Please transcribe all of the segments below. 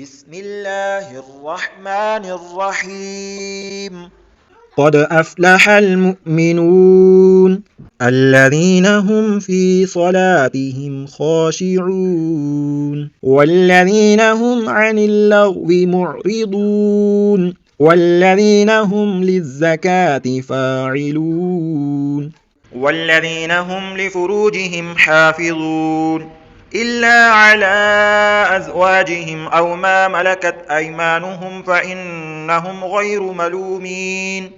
بسم الله الرحمن الرحيم. قد أفلح المؤمنون الذين هم في صلاتهم خاشعون والذين هم عن اللغو معرضون والذين هم للزكاة فاعلون والذين هم لفروجهم حافظون إلا على أزواجهم أو ما ملكت أيمانهم فإنهم غير ملومين.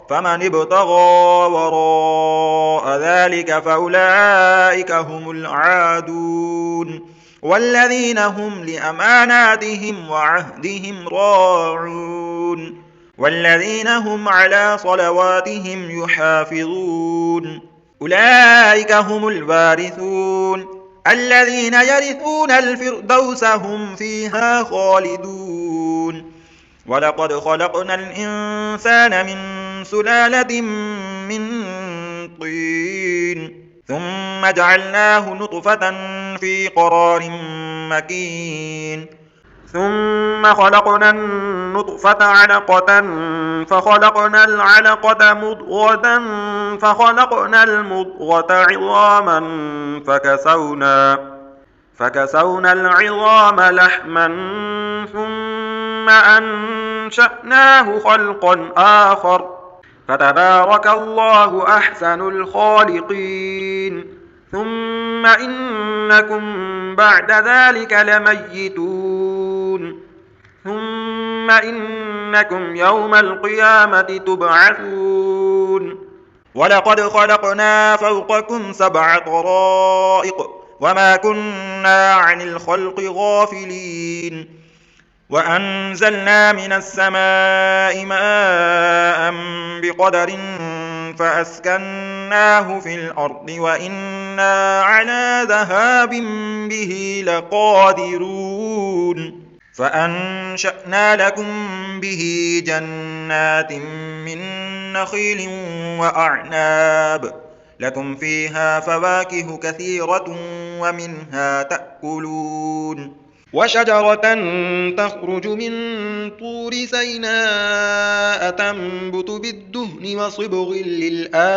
فمن ابتغى وراء ذلك فأولئك هم العادون. والذين هم لأماناتهم وعهدهم راعون والذين هم على صلواتهم يحافظون أولئك هم الوارثون الذين يرثون الفردوس هم فيها خالدون. ولقد خلقنا الإنسان من سلالة من طين ثم جعلناه نطفة في قرار مكين ثم خلقنا النطفة علقة فخلقنا العلقة مضغة فخلقنا المضغة عظاما فكسونا العظام لحما ثم أنشأناه خلقا آخر فتبارك الله أحسن الخالقين. ثم إنكم بعد ذلك لميتون ثم إنكم يوم القيامة تبعثون. ولقد خلقنا فوقكم 7 طرائق وما كنا عن الخلق غافلين. وأنزلنا من السماء ماء بقدر فأسكناه في الأرض وإنا على ذهاب به لقادرون. فأنشأنا لكم به جنات من نخيل وأعناب لكم فيها فواكه كثيرة ومنها تأكلون. وشجرة تخرج من طور سيناء تنبت بالدهن وصبغ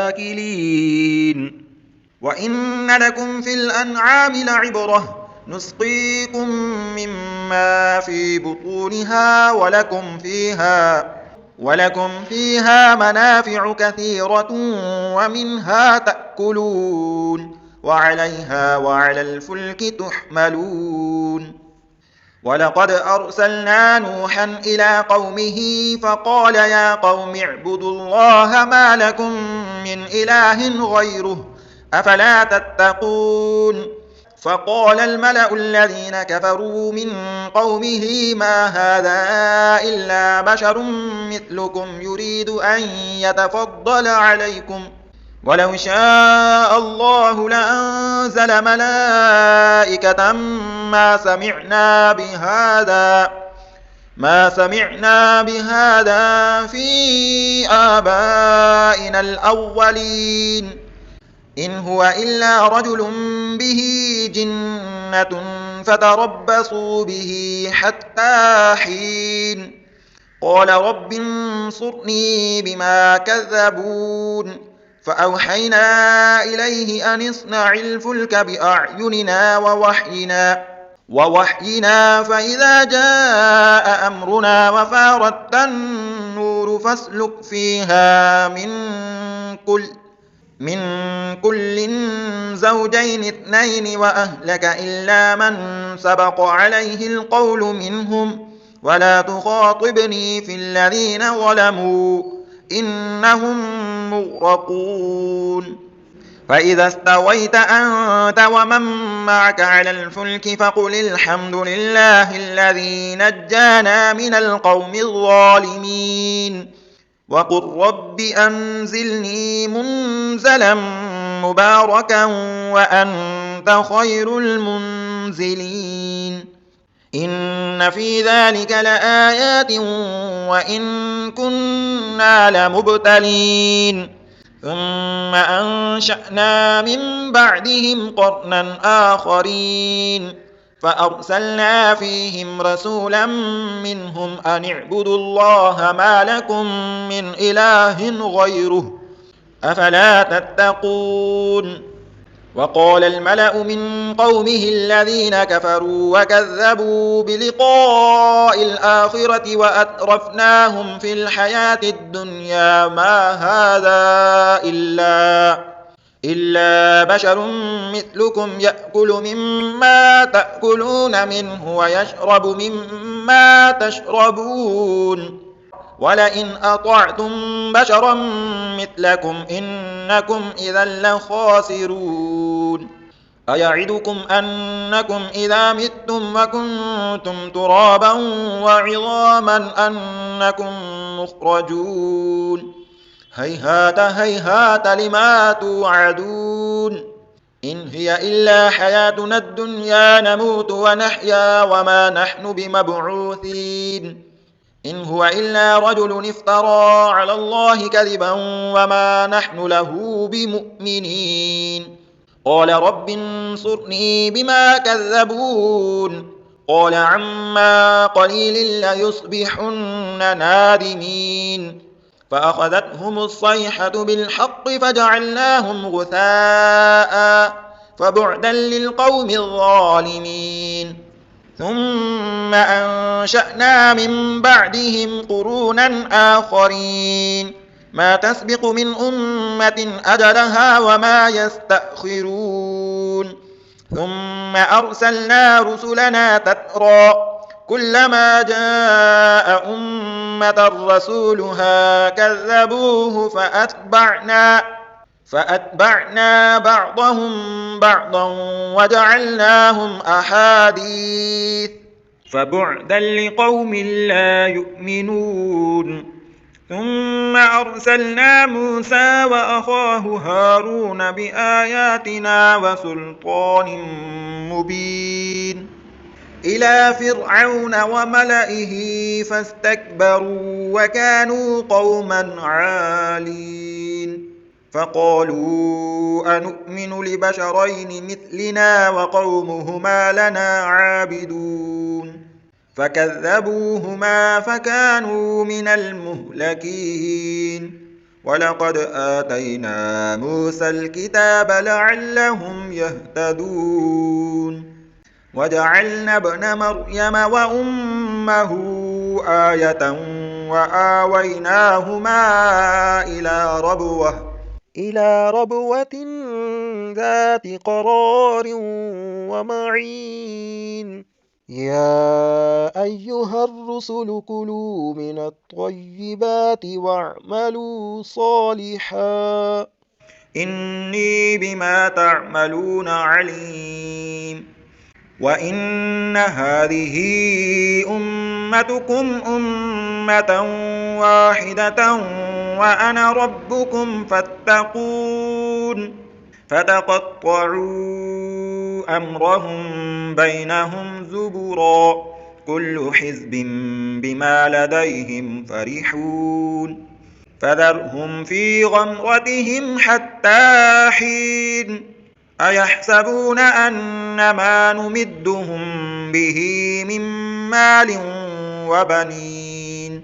للآكلين. وإن لكم في الأنعام لعبرة نسقيكم مما في بطونها ولكم فيها منافع كثيرة ومنها تأكلون وعليها وعلى الفلك تحملون. ولقد أرسلنا نوحا إلى قومه فقال يا قوم اعبدوا الله ما لكم من إله غيره أفلا تتقون. فقال الملأ الذين كفروا من قومه ما هذا إلا بشر مثلكم يريد أن يتفضل عليكم ولو شاء الله لأنزل ملائكة ما سمعنا بهذا في آبائنا الأولين إن هو إلا رجل به جنة فتربصوا به حتى حين. قال رب انصرني بما كذبون. فأوحينا إليه أن اصنع الفلك بأعيننا ووحينا فإذا جاء أمرنا وفارت النور فاسلك فيها من كل زوجين 2 وأهلك إلا من سبق عليه القول منهم ولا تخاطبني في الذين ظلموا إنهم مغرقون. فإذا استويت أنت ومن معك على الفلك فقل الحمد لله الذي نجانا من القوم الظالمين وقل رب أنزلني منزلا مباركا وأنت خير المنزلين. إن في ذلك لآيات وإن كنا لمبتلين. ثم أنشأنا من بعدهم قرنا آخرين فأرسلنا فيهم رسولا منهم أن اعبدوا الله ما لكم من إله غيره أفلا تتقون. وقال الملأ من قومه الذين كفروا وكذبوا بلقاء الآخرة وأترفناهم في الحياة الدنيا ما هذا إلا بشر مثلكم يأكل مما تأكلون منه ويشرب مما تشربون ولئن أطعتم بشرا مثلكم إنكم إذا لخاسرون. أيعدكم أنكم إذا متم وكنتم ترابا وعظاما أنكم مخرجون هيهات هيهات لما توعدون إن هي إلا حياتنا الدنيا نموت ونحيا وما نحن بمبعوثين إن هو إلا رجل افترى على الله كذبا وما نحن له بمؤمنين. قال رب انصرني بما كذبون قال عما قليل ليصبحن نادمين فأخذتهم الصيحة بالحق فجعلناهم غثاء فبعدا للقوم الظالمين. ثم أنشأنا من بعدهم قرونا آخرين ما تسبق من أمة أجلها وما يستأخرون ثم أرسلنا رسلنا تترى كلما جاء أمة رسولها كذبوه فأتبعنا بعضهم بعضا وجعلناهم أحاديث فبعدا لقوم لا يؤمنون. ثم أرسلنا موسى وأخاه هارون بآياتنا وسلطان مبين إلى فرعون وملئه فاستكبروا وكانوا قوما عالين فقالوا أنؤمن لبشرين مثلنا وقومهما لنا عابدون فكذبوهما فكانوا من المهلكين. ولقد آتينا موسى الكتاب لعلهم يهتدون وجعلنا ابن مريم وأمه آية وآويناهما إلى ربوة ذات قرار ومعين. يا أيها الرسل كلوا من الطيبات واعملوا صالحا إني بما تعملون عليم. وإن هذه أمتكم أمة واحدة وأنا ربكم فاتقون فتقطعوا أمرهم بينهم زبرا كل حزب بما لديهم فرحون فذرهم في غمرتهم حتى حين أيحسبون أن ما نمدهم به من مال وبنين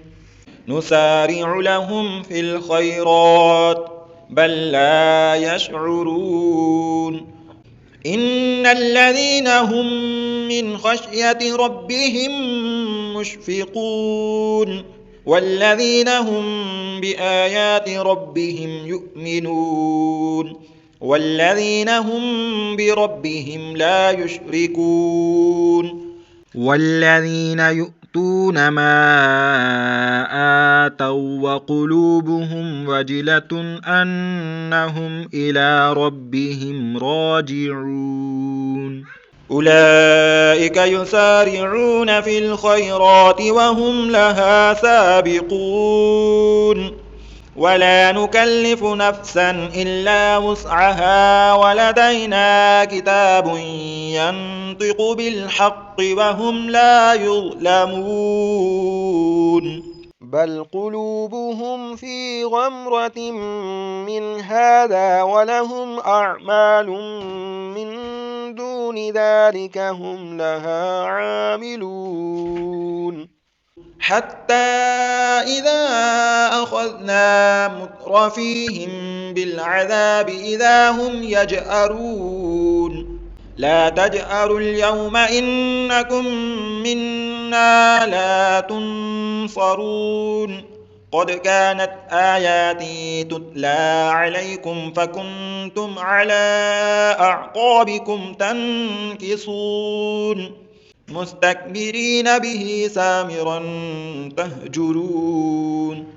نسارع لهم في الخيرات بل لا يشعرون إن الذين هم من خشية ربهم مشفقون والذين هم بآيات ربهم يؤمنون والذين هم بربهم لا يشركون والذين يؤتون ما آتوا وقلوبهم وجلة أنهم إلى ربهم راجعون أولئك يسارعون في الخيرات وهم لها سابقون ولا نكلف نفسا إلا وسعها ولدينا كتاب ينطق بالحق وهم لا يظلمون بل قلوبهم في غمرة من هذا ولهم أعمال من دون ذلك هم لها عاملون حتى إذا أخذنا مترفيهم بالعذاب إذا هم يجأرون لا تجأروا اليوم إنكم منا لا تنصرون قد كانت آياتي تتلى عليكم فكنتم على أعقابكم تنكصون مستكبرين به سامرا تهجرون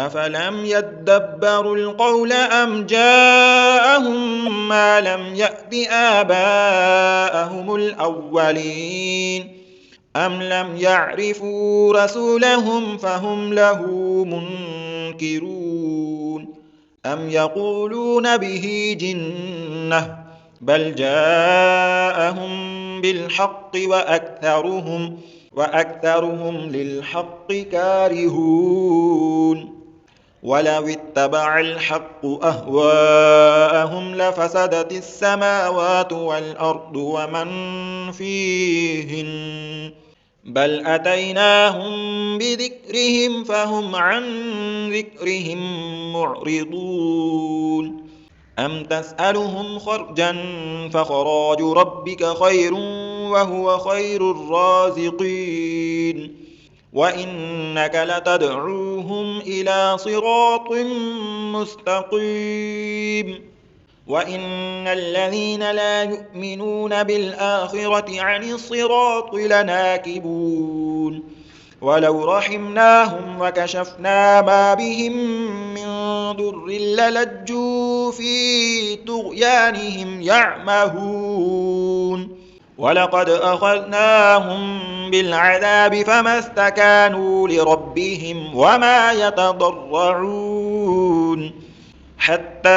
أفلم يدبروا القول أم جاءهم ما لم يأت آباءهم الأولين أم لم يعرفوا رسولهم فهم له منكرون أم يقولون به جنة بل جاءهم بالحق وأكثرهم للحق كارهون ولو اتبع الحق أهواءهم لفسدت السماوات والأرض ومن فيهن بل أتيناهم بذكرهم فهم عن ذكرهم معرضون أم تسألهم خرجا فخراج ربك خير وهو خير الرازقين وإنك لتدعوهم إلى صراط مستقيم وإن الذين لا يؤمنون بالآخرة عن الصراط لناكبون ولو رحمناهم وكشفنا ما بهم من ضر للجوا في طغيانهم يعمهون ولقد أخذناهم بالعذاب فما استكانوا لربهم وما يتضرعون حتى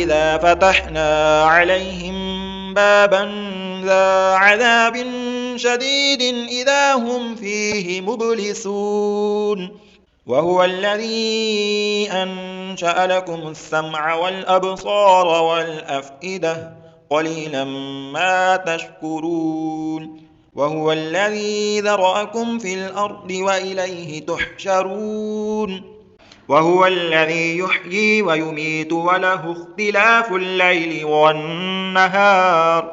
إذا فتحنا عليهم بابا ذا عذاب شديد إذا هم فيه مبلسون وهو الذي أنشأ لكم السمع والأبصار والأفئدة قليلا ما تشكرون وهو الذي ذرأكم في الأرض وإليه تحشرون وهو الذي يحيي ويميت وله اختلاف الليل والنهار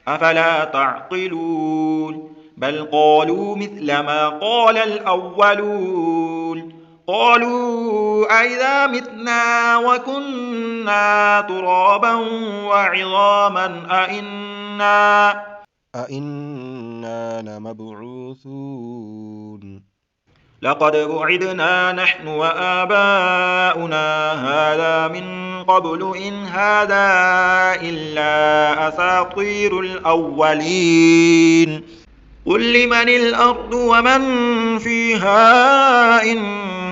أفلا تعقلون بل قالوا مثل ما قال الأولون قالوا أئذا متنا وكنا ترابا وعظاما أئنا لمبعوثون لقد وعدنا نحن وآباؤنا هذا من قبل إن هذا إلا أساطير الأولين قل لمن الأرض ومن فيها إن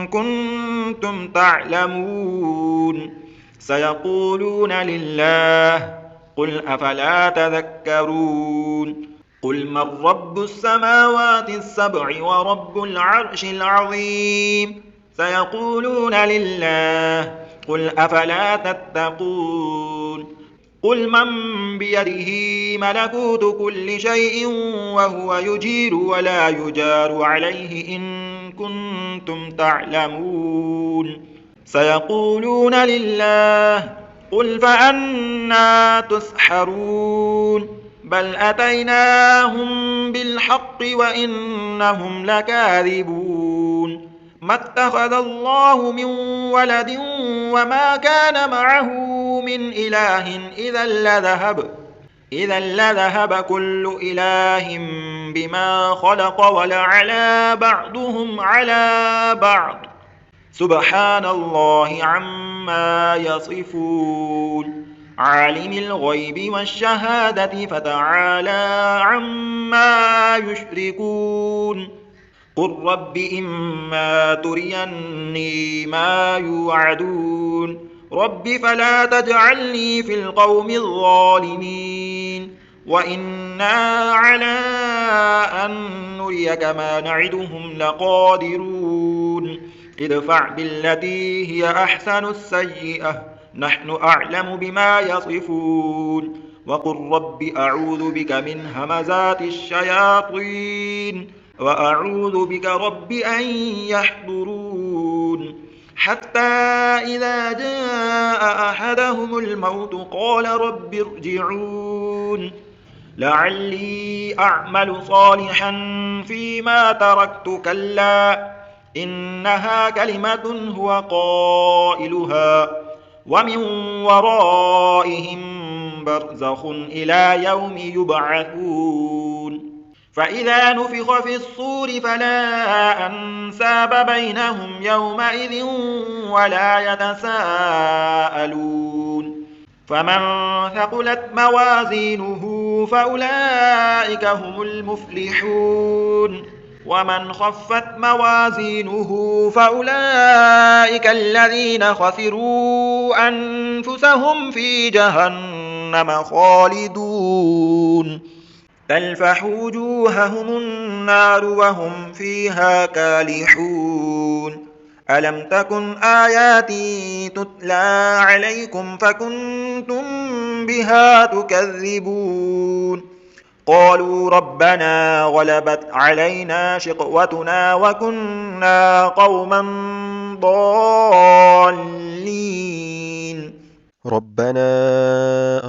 كنتم تعلمون سيقولون لله قل أفلا تذكرون قل من رب السماوات السبع ورب العرش العظيم سيقولون لله قل أفلا تتقون قل من بيده ملكوت كل شيء وهو يجير ولا يجار عليه إن كنتم تعلمون سيقولون لله قل فأنى تسحرون بل أتيناهم بالحق وإنهم لكاذبون ما اتخذ الله من ولد وما كان معه من إله إذا لذهب كل إله بما خلق ولعلى بعضهم على بعض سبحان الله عما يصفون عالم الغيب والشهادة فتعالى عما يشركون قل رب إما تريني ما يوعدون رب فلا تجعلني في القوم الظالمين وإنا على أن نريك ما نعدهم لقادرون ادفع بالتي هي أحسن السيئة نحن أعلم بما يصفون وقل رب أعوذ بك من همزات الشياطين وأعوذ بك رب أن يحضرون حتى إذا جاء أحدهم الموت قال رب ارجعون لعلي أعمل صالحا فيما تركت كلا إنها كلمة هو قائلها ومن ورائهم برزخ إلى يوم يبعثون فإذا نفخ في الصور فلا أنساب بينهم يومئذ ولا يتساءلون فمن ثقلت موازينه فأولئك هم المفلحون ومن خفت موازينه فأولئك الذين خسروا أنفسهم في جهنم خالدون تلفح وجوههم النار وهم فيها كالحون ألم تكن آياتي تتلى عليكم فكنتم بها تكذبون قالوا ربنا غلبت علينا شقوتنا وكنا قوما ضالين ربنا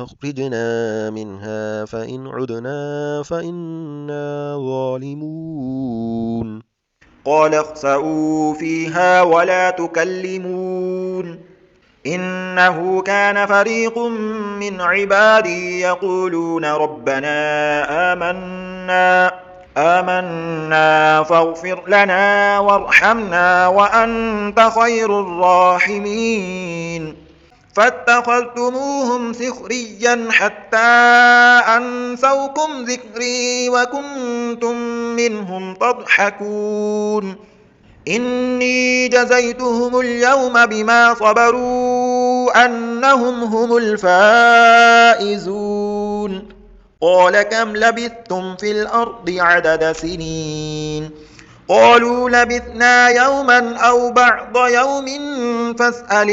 أخرجنا منها فإن عدنا فإنا ظالمون قال اخسئوا فيها ولا تكلمون إنه كان فريق من عبادي يقولون ربنا آمنا فاغفر لنا وارحمنا وأنت خير الراحمين فاتخذتموهم سخريا حتى أنسوكم ذكري وكنتم منهم تضحكون إني جزيتهم اليوم بما صبروا أنهم هم الفائزون قال كم لبثتم في الأرض عدد سنين قالوا لبثنا يوما أو بعض يوم فاسأل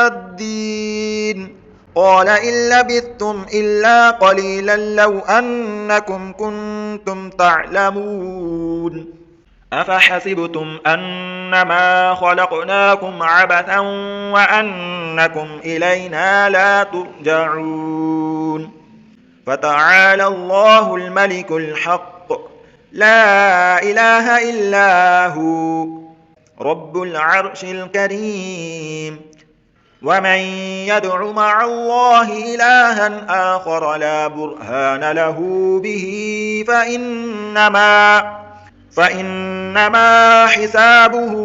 العادين قال إن لبثتم إلا قليلا لو أنكم كنتم تعلمون أفحسبتم أنما خلقناكم عبثا وأنكم إلينا لا ترجعون فتعالى الله الملك الحق لا إله إلا هو رب العرش الكريم ومن يدع مع الله إلها آخر لا برهان له به فإنما حسابه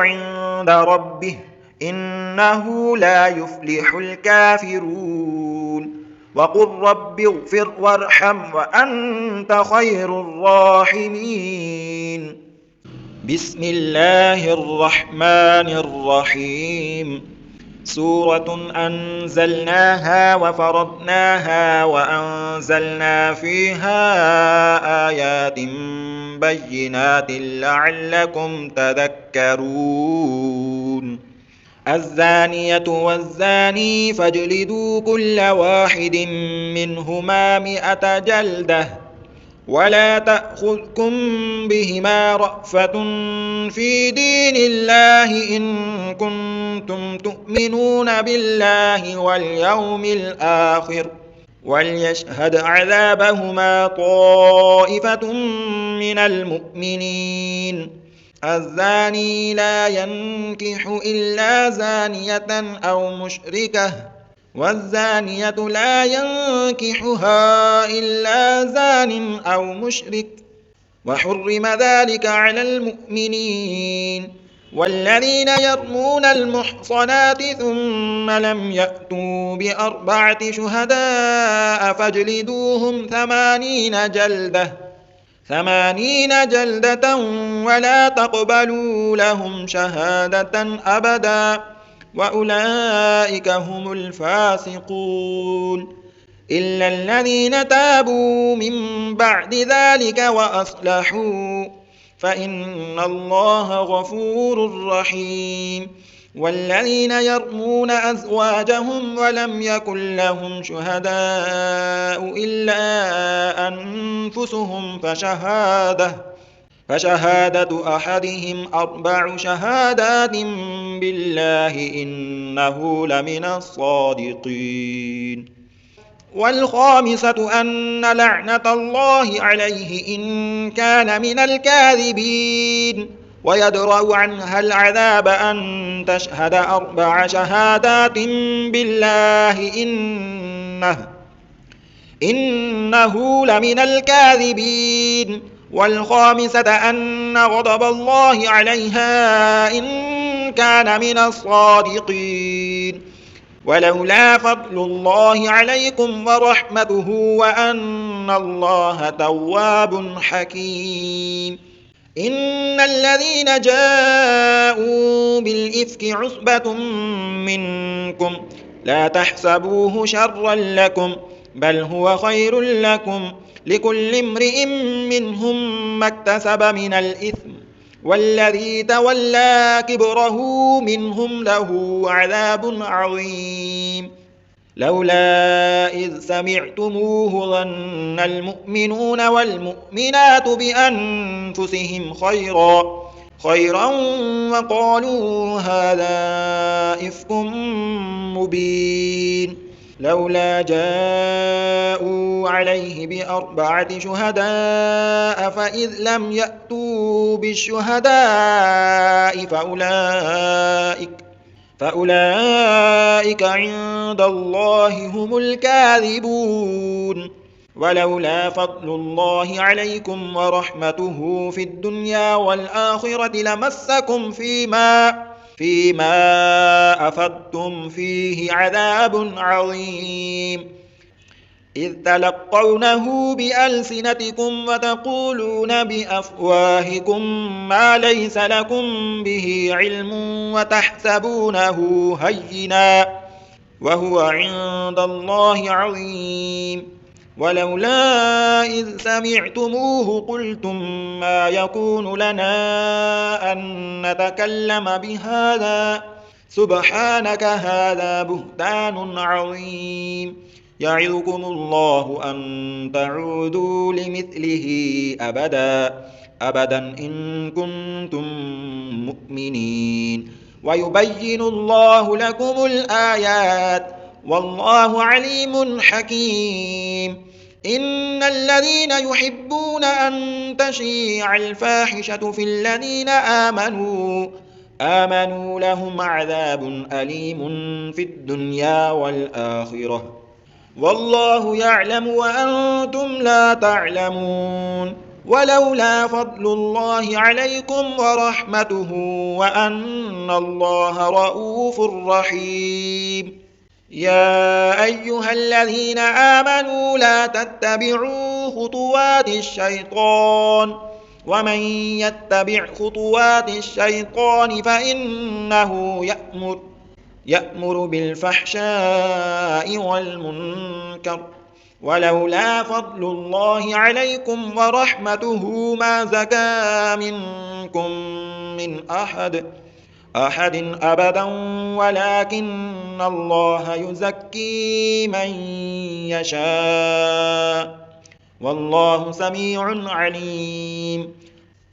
عند ربه إنه لا يفلح الكافرون وقل رب اغفر وارحم وأنت خير الراحمين بسم الله الرحمن الرحيم سورة أنزلناها وفرضناها وأنزلنا فيها آيات بينات لعلكم تذكرون الزانية والزاني فاجلدوا كل واحد منهما 100 جلدة ولا تأخذكم بهما رأفة في دين الله إن كنتم تؤمنون بالله واليوم الآخر وليشهد عذابهما طائفة من المؤمنين الزاني لا ينكح إلا زانية أو مشركة والزانية لا ينكحها إلا زان أو مشرك وحرم ذلك على المؤمنين والذين يرمون المحصنات ثم لم يأتوا ب4 شهداء فاجلدوهم 80 جلدة ولا تقبلوا لهم شهادة أبدا وأولئك هم الفاسقون إلا الذين تابوا من بعد ذلك وأصلحوا فإن الله غفور رحيم. والذين يرمون أزواجهم ولم يكن لهم شهداء إلا أنفسهم فشهادة أحدهم 4 شهادات بالله إنه لمن الصادقين. والخامسة أن لعنة الله عليه إن كان من الكاذبين. ويدرأ عنها العذاب أن تشهد 4 شهادات بالله إنه لمن الكاذبين. والخامسة أن غضب الله عليها إن كان من الصادقين. ولولا فضل الله عليكم ورحمته وأن الله تواب حكيم. إن الذين جاءوا بالإفك عصبة منكم لا تحسبوه شرا لكم بل هو خير لكم لكل امرئ منهم ما اكتسب من الإثم والذي تولى كبره منهم له عذاب عظيم. لولا إذ سمعتموه ظن المؤمنون والمؤمنات بأنفسهم خيرا وقالوا هذا إفك مبين. لولا جاءوا عليه ب4 شهداء فإذ لم يأتوا بالشهداء فأولئك عند الله هم الكاذبون. ولولا فضل الله عليكم ورحمته في الدنيا والآخرة لمسكم فيما أفضتم فيه عذاب عظيم. إذ تلقونه بألسنتكم وتقولون بأفواهكم ما ليس لكم به علم وتحسبونه هينا وهو عند الله عظيم. ولولا إذ سمعتموه قلتم ما يكون لنا أن نتكلم بهذا سبحانك هذا بهتان عظيم. يعظكم الله أن تعودوا لمثله أبدا إن كنتم مؤمنين. ويبين الله لكم الآيات والله عليم حكيم. إن الذين يحبون أن تشيع الفاحشة في الذين آمنوا لهم عذاب أليم في الدنيا والآخرة والله يعلم وأنتم لا تعلمون. ولولا فضل الله عليكم ورحمته وأن الله رؤوف رحيم. يا أيها الذين آمنوا لا تتبعوا خطوات الشيطان ومن يتبع خطوات الشيطان فإنه يأمر بالفحشاء والمنكر. ولولا فضل الله عليكم ورحمته ما زكى منكم من أحد أبدا ولكن الله يزكي من يشاء والله سميع عليم.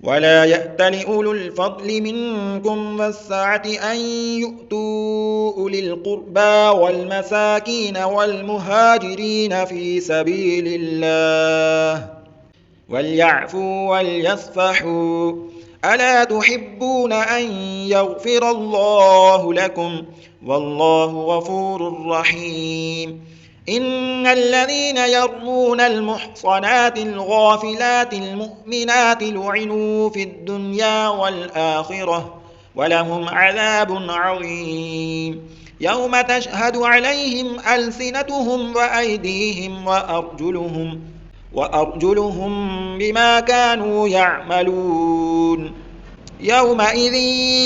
ولا يأتل أولو الفضل منكم والسعة أن يؤتوا أولي القربى والمساكين والمهاجرين في سبيل الله وليعفوا وليصفحوا ألا تحبون أن يغفر الله لكم والله غفور رحيم. إن الذين يرمون المحصنات الغافلات المؤمنات لعنوا في الدنيا والآخرة ولهم عذاب عظيم. يوم تشهد عليهم ألسنتهم وأيديهم وأرجلهم بما كانوا يعملون. يومئذ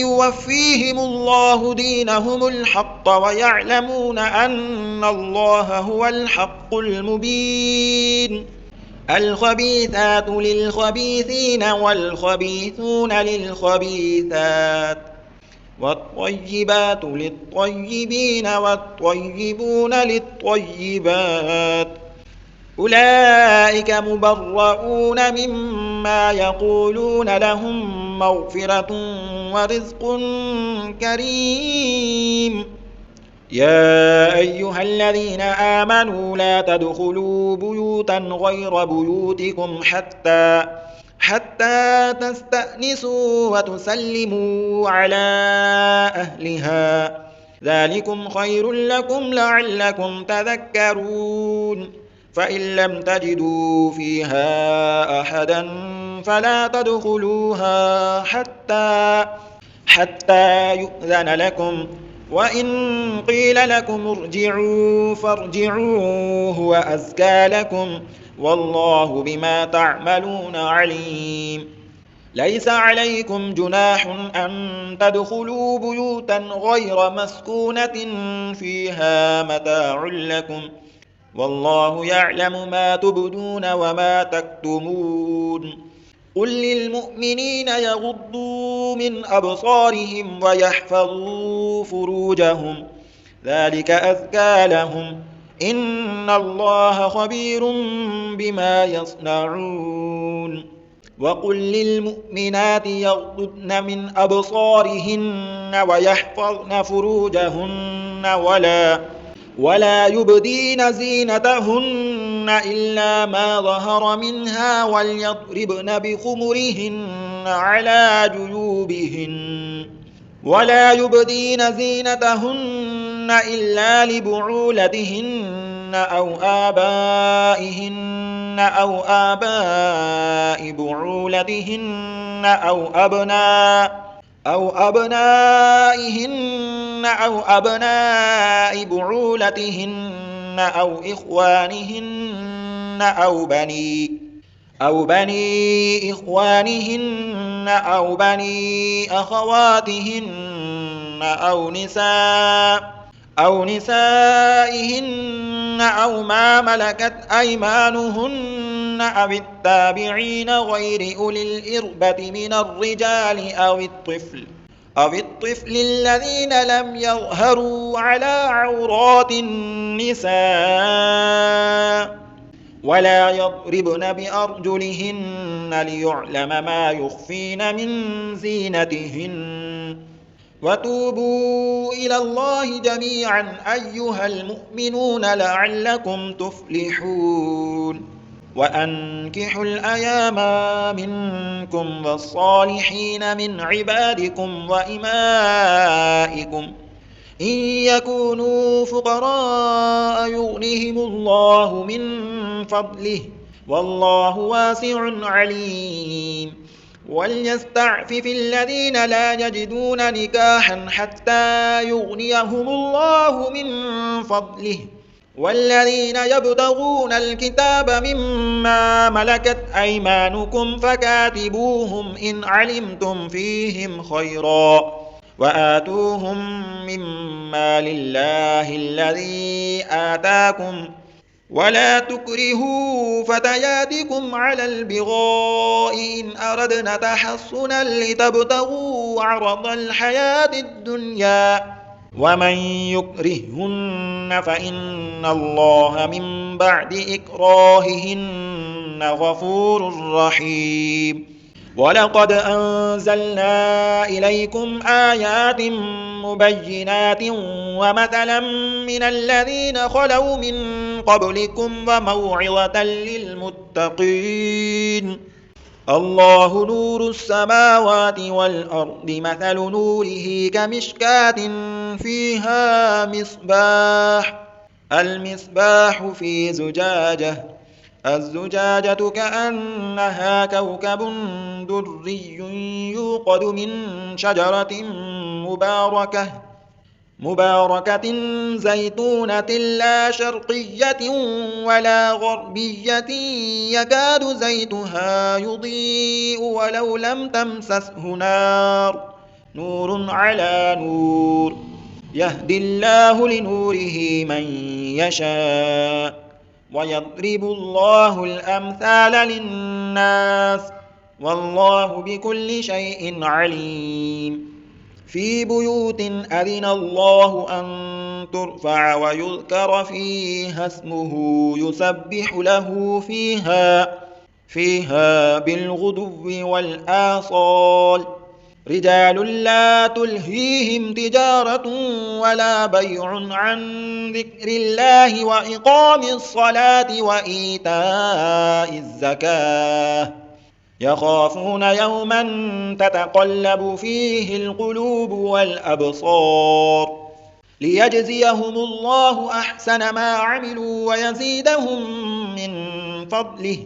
يوفيهم الله دينهم الحق ويعلمون أن الله هو الحق المبين. الخبيثات للخبيثين والخبيثون للخبيثات والطيبات للطيبين والطيبون للطيبات أولئك مبرؤون مما يقولون لهم مغفرة ورزق كريم يا أيها الذين آمنوا لا تدخلوا بيوتا غير بيوتكم حتى تستأنسوا وتسلموا على أهلها ذلكم خير لكم لعلكم تذكرون فإن لم تجدوا فيها أحدا فلا تدخلوها حتى يؤذن لكم وإن قيل لكم ارجعوا فارجعوا هو أزكى لكم والله بما تعملون عليم ليس عليكم جناح أن تدخلوا بيوتا غير مسكونة فيها متاع لكم والله يعلم ما تبدون وما تكتمون قل للمؤمنين يغضوا من أبصارهم ويحفظوا فروجهم ذلك أزكى لهم إن الله خبير بما يصنعون وقل للمؤمنات يغضضن من أبصارهن ويحفظن فروجهن ولا يبدين زينتهن إلا ما ظهر منها وليضربن بخمرهن على جيوبهن ولا يبدين زينتهن إلا لبعولتهن أو آباء بعولتهن أو أبنائهن أو أبناء بعولتهن أو إخوانهن أو بني إخوانهن أو بني أخواتهن أو نسائهن أو ما ملكت أيمانهن أو التابعين غير أولي الإربة من الرجال أو الطفل الذين لم يظهروا على عورات النساء ولا يضربن بأرجلهن ليعلم ما يخفين من زينتهن وتوبوا إلى الله جميعا أيها المؤمنون لعلكم تفلحون وأنكحوا الأيام منكم والصالحين من عبادكم وإمائكم إن يكونوا فقراء يغنهم الله من فضله والله واسع عليم وليستعفف الذين لا يجدون نكاحا حتى يغنيهم الله من فضله والذين يبتغون الكتاب مما ملكت أيمانكم فكاتبوهم إن علمتم فيهم خيرا وآتوهم مما لله الذي آتاكم ولا تكرهوا فتياتكم على البغاء إن أردنا تحصنا لتبتغوا عرض الحياة الدنيا ومن يكرههن فإن الله من بعد إكراههن غفور رحيم ولقد أنزلنا إليكم آيات مبينات ومثلا من الذين خلوا من قبلكم وموعظة للمتقين الله نور السماوات والأرض مثل نوره كمشكاة فيها المصباح في زجاجة الزجاجة كأنها كوكب دري يوقد من شجرة مباركة زيتونة لا شرقية ولا غربية يكاد زيتها يضيء ولو لم تمسسه نور على نور يهدي الله لنوره من يشاء ويضرب الله الأمثال للناس والله بكل شيء عليم في بيوت أذن الله أن ترفع ويذكر فيها اسمه يسبح له فيها بالغدو والآصال رجال لا تلهيهم تجارة ولا بيع عن ذكر الله وإقام الصلاة وإيتاء الزكاة يخافون يوما تتقلب فيه القلوب والأبصار ليجزيهم الله أحسن ما عملوا ويزيدهم من فضله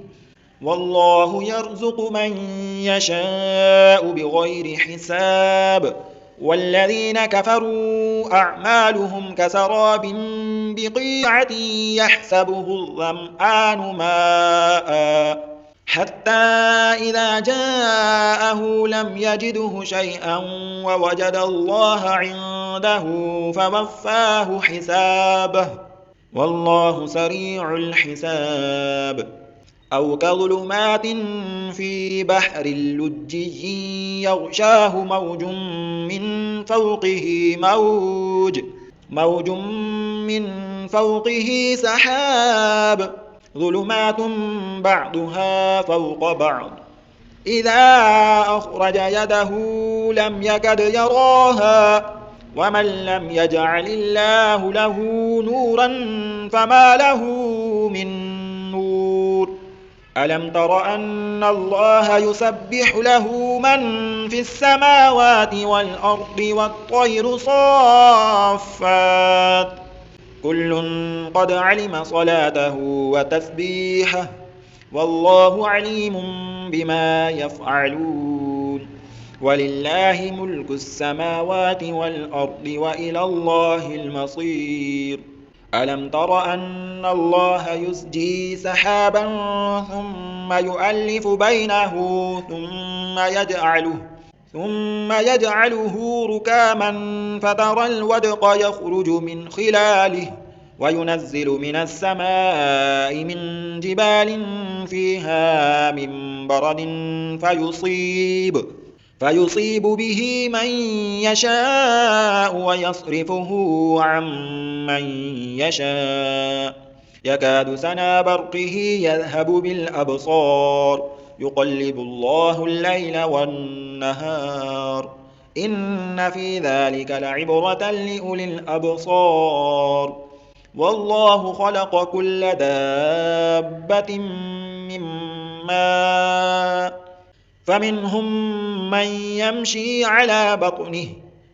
والله يرزق من يشاء بغير حساب والذين كفروا أعمالهم كسراب بقيعة يحسبه الظمآن ماء حتى إذا جاءه لم يجده شيئا ووجد الله عنده فوفاه حسابه والله سريع الحساب أو كظلمات في بحر لجي يغشاه موج من فوقه سحاب ظلمات بعضها فوق بعض إذا أخرج يده لم يكد يراها ومن لم يجعل الله له نورا فما له من نور ألم تر أن الله يسبح له من في السماوات والأرض والطير صافات كل قد علم صلاته وتسبيحه والله عليم بما يفعلون ولله ملك السماوات والأرض وإلى الله المصير ألم تر أن الله يزجي سحابا ثم يؤلف بينه ثم يجعله ركاما فترى الودق يخرج من خلاله وينزل من السماء من جبال فيها من برد فيصيب به من يشاء ويصرفه عن من يشاء يكاد سنا برقه يذهب بالأبصار يقلب الله الليل والنهار إن في ذلك لعبرة لأولي الأبصار والله خلق كل دابة من ماء فمنهم من يمشي على بطنه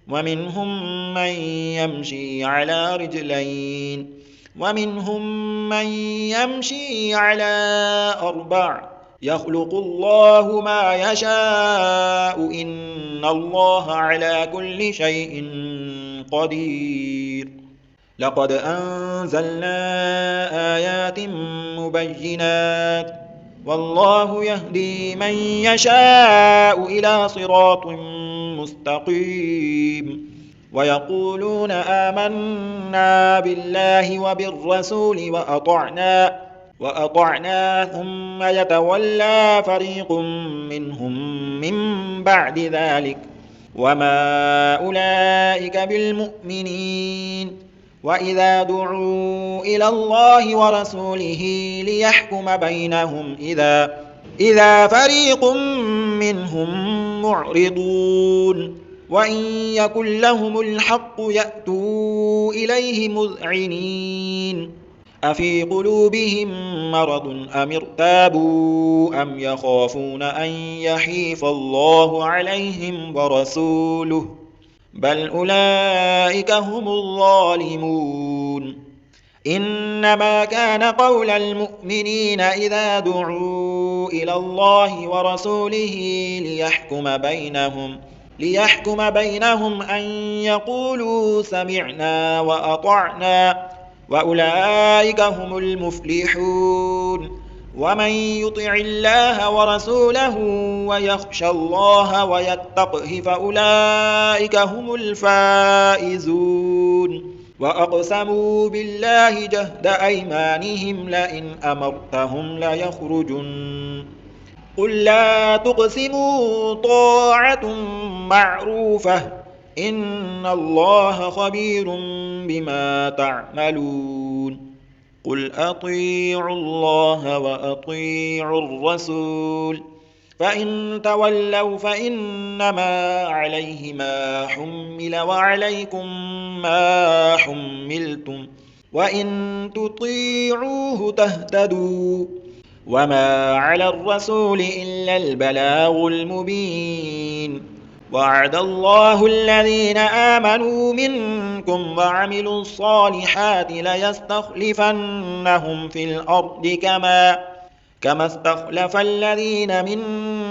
ومنهم من يمشي على رجلين ومنهم من يمشي على أربع يخلق الله ما يشاء إن الله على كل شيء قدير لقد أنزلنا آيات مبينات والله يهدي من يشاء إلى صراط مستقيم ويقولون آمنا بالله وبالرسول وأطعنا ثم يتولى فريق منهم من بعد ذلك وما أولئك بالمؤمنين وإذا دعوا إلى الله ورسوله ليحكم بينهم إذا فريق منهم معرضون وإن يكن لهم الحق يأتوا إليه مذعنين أفي قلوبهم مرض أم ارتابوا أم يخافون أن يحيف الله عليهم ورسوله بل أولئك هم الظالمون إنما كان قول المؤمنين إذا دعوا إلى الله ورسوله ليحكم بينهم أن يقولوا سمعنا وأطعنا وأولئك هم المفلحون ومن يطع الله ورسوله ويخشى الله ويتقه فأولئك هم الفائزون وأقسموا بالله جهد أيمانهم لئن أمرتهم ليخرجن قل لا تقسموا طاعة معروفة إن الله خبير بما تعملون قل أطيعوا الله وأطيعوا الرسول فإن تولوا فإنما عليه ما حمل وعليكم ما حملتم وإن تطيعوه تهتدوا وما على الرسول إلا البلاغ المبين وعد الله الذين آمنوا منكم وعملوا الصالحات ليستخلفنهم في الأرض كما استخلف الذين من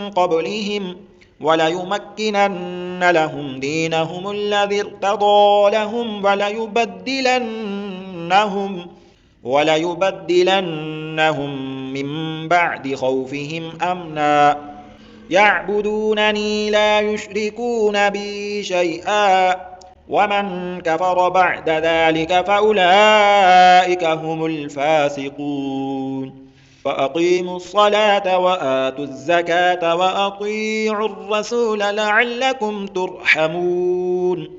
قبلهم وليمكنن لهم دينهم الذي ارتضى لهم وليبدلنهم من بعد خوفهم أمنا يعبدونني لا يشركون بي شيئا ومن كفر بعد ذلك فأولئك هم الفاسقون فأقيموا الصلاة وآتوا الزكاة وأطيعوا الرسول لعلكم ترحمون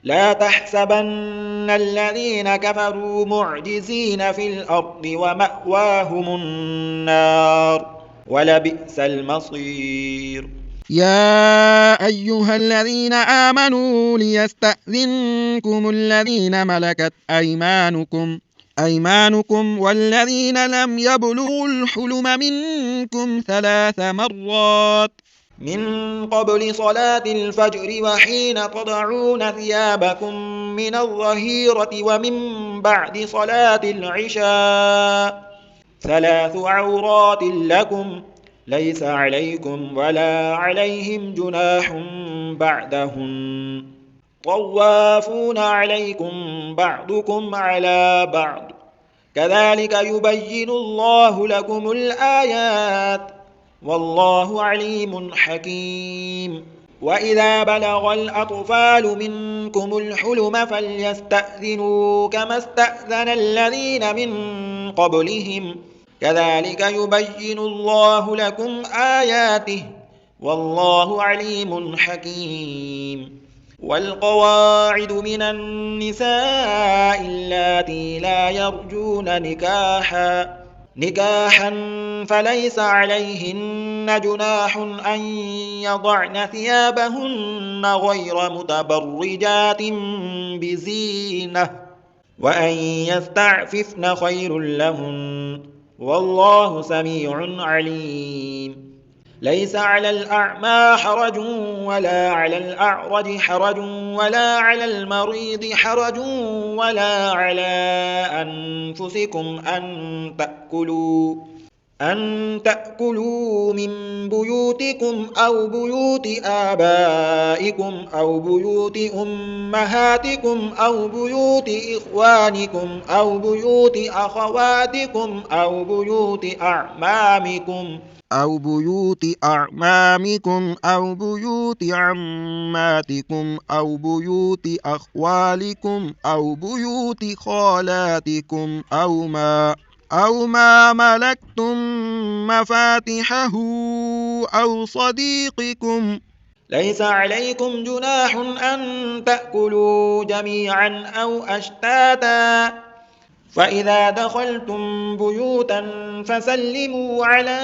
لا تحسبن الذين كفروا معجزين في الأرض ومأواهم النار ولبئس المصير يا أيها الذين آمنوا ليستأذنكم الذين ملكت أيمانكم والذين لم يبلغوا الحلم منكم 3 مرات من قبل صلاة الفجر وحين تضعون ثيابكم من الظهيرة ومن بعد صلاة العشاء 3 عورات لكم ليس عليكم ولا عليهم جناح بعدهن طوافون عليكم بعضكم على بعض كذلك يبين الله لكم الآيات والله عليم حكيم وإذا بلغ الأطفال منكم الحلم فليستأذنوا كما استأذن الذين من قبلهم كذلك يبين الله لكم آياته والله عليم حكيم والقواعد من النساء اللاتي لا يرجون نكاحا فليس عليهن جناح أن يضعن ثيابهن غير متبرجات بزينة وأن يستعففن خير لهن والله سميع عليم ليس على الأعمى حرج ولا على الأعرج حرج ولا على المريض حرج ولا على أنفسكم أن تأكلوا من بيوتكم أو بيوت آبائكم أو بيوت أمهاتكم أو بيوت إخوانكم أو بيوت أخواتكم أو بيوت أعمامكم أو بيوت أعمامكم أو بيوت عماتكم أو بيوت أخوالكم أو بيوت خالاتكم أو ما ملكتم مفاتحه أو صديقكم ليس عليكم جناح أن تأكلوا جميعا أو أشتاتا فإذا دخلتم بيوتا فسلموا على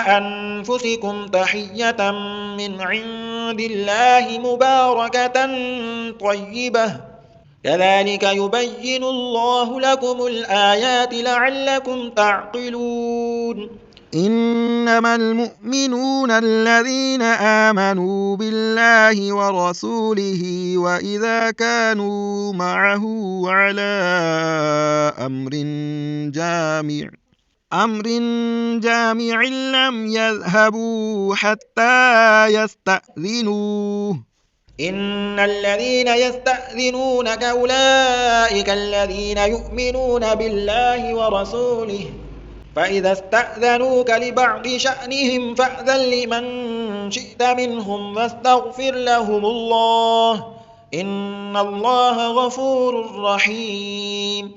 أنفسكم تحية من عند الله مباركة طيبة كذلك يبين الله لكم الآيات لعلكم تعقلون إنما المؤمنون الذين آمنوا بالله ورسوله وإذا كانوا معه على أمر جامع لم يذهبوا حتى يستأذنوه إن الذين يستأذنونك أولئك الذين يؤمنون بالله ورسوله فإذا استأذنوك لبعض شأنهم فأذن لمن شئت منهم واستغفر لهم الله إن الله غفور رحيم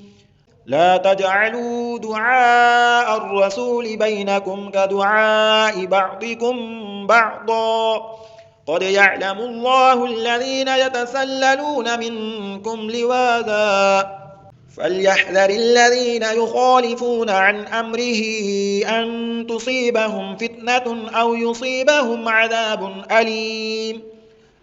لا تجعلوا دعاء الرسول بينكم كدعاء بعضكم بعضا قد يعلم الله الذين يتسللون منكم لواذا فليحذر الذين يخالفون عن أمره أن تصيبهم فتنة أو يصيبهم عذاب أليم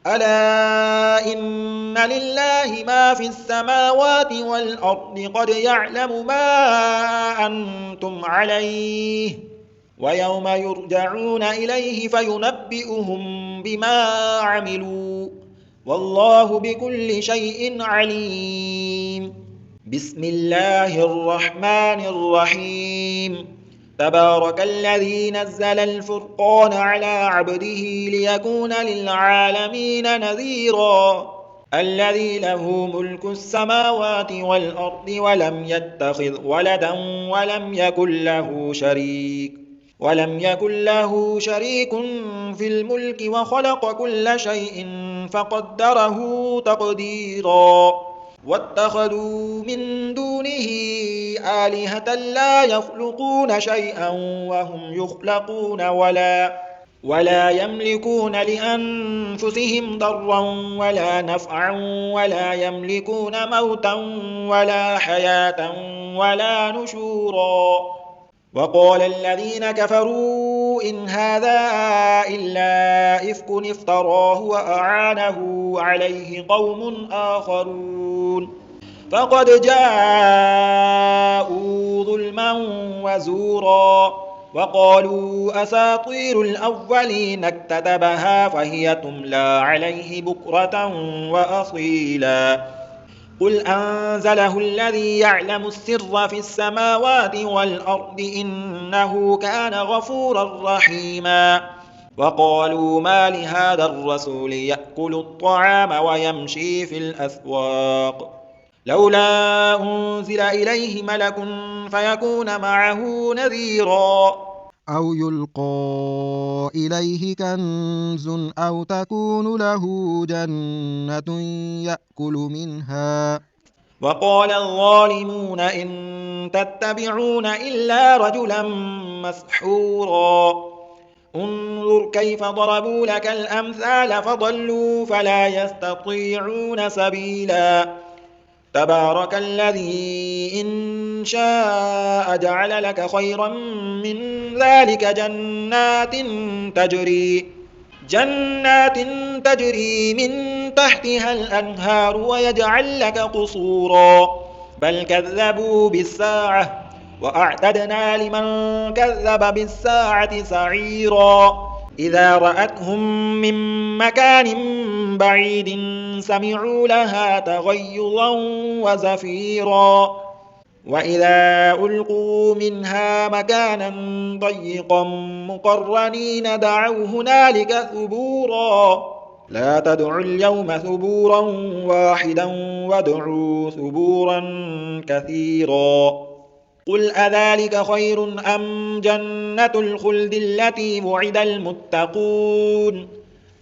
ألا إن لله ما في السماوات والأرض قد يعلم ما أنتم عليه ويوم يرجعون إليه فينبئهم بما عملوا والله بكل شيء عليم بسم الله الرحمن الرحيم تبارك الذي نزل الفرقان على عبده ليكون للعالمين نذيرا الذي له ملك السماوات والأرض ولم يتخذ ولدا ولم يكن له شريك في الملك وخلق كل شيء فقدره تقديرا واتخذوا من دونه آلهة لا يخلقون شيئا وهم يخلقون ولا يملكون لأنفسهم ضرا ولا نفعا ولا يملكون موتا ولا حياة ولا نشورا وقال الذين كفروا إن هذا إلا إفك افتراه وأعانه عليه قوم آخرون فقد جاءوا ظلما وزورا وقالوا أساطير الأولين اكتتبها فهي تملى عليه بكرة وأصيلا قل أنزله الذي يعلم السر في السماوات والأرض إنه كان غفورا رحيما وقالوا ما لهذا الرسول يأكل الطعام ويمشي في الأسواق لولا أنزل إليه ملك فيكون معه نذيرا أو يلقى إليه كنز أو تكون له جنة يأكل منها وقال الظالمون إن تتبعون إلا رجلا مسحورا انظر كيف ضربوا لك الأمثال فضلوا فلا يستطيعون سبيلا تبارك الذي إن شاء جعل لك خيرا من ذلك جنات تجري من تحتها الأنهار ويجعل لك قصورا بل كذبوا بالساعة وأعتدنا لمن كذب بالساعة سعيرا إذا رأتهم من مكان بعيد سمعوا لها تغيظا وزفيرا وإذا ألقوا منها مكانا ضيقا مقرنين دعوا هنالك ثبورا لا تدعوا اليوم ثبورا واحدا وادعوا ثبورا كثيرا قل أذلك خير أم جنة الخلد التي وعد المتقون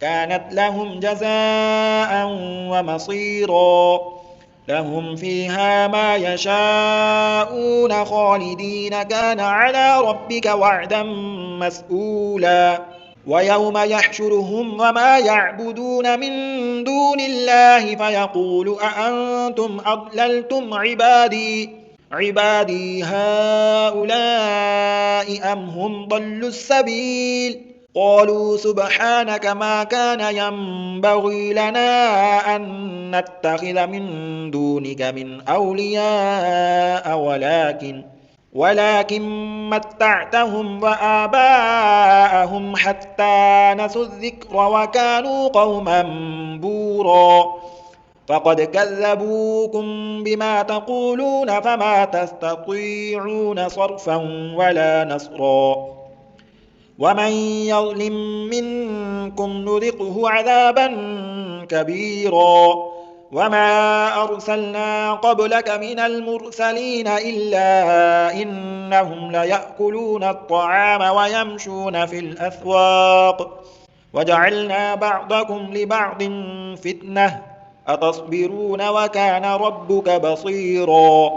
كانت لهم جزاء ومصيرا لهم فيها ما يشاءون خالدين كان على ربك وعدا مسئولا ويوم يحشرهم وما يعبدون من دون الله فيقول أأنتم أضللتم عبادي هؤلاء أم هم ضلوا السبيل قالوا سبحانك ما كان ينبغي لنا أن نتخذ من دونك من أولياء ولكن متعتهم وآباءهم حتى نسوا الذكر وكانوا قوما بورا فقد كذبوكم بما تقولون فما تستطيعون صرفا ولا نصرا ومن يظلم منكم نذقه عذابا كبيرا وما أرسلنا قبلك من المرسلين إلا إنهم ليأكلون الطعام ويمشون في الأسواق وجعلنا بعضكم لبعض فتنة أتصبرون وكان ربك بصيرا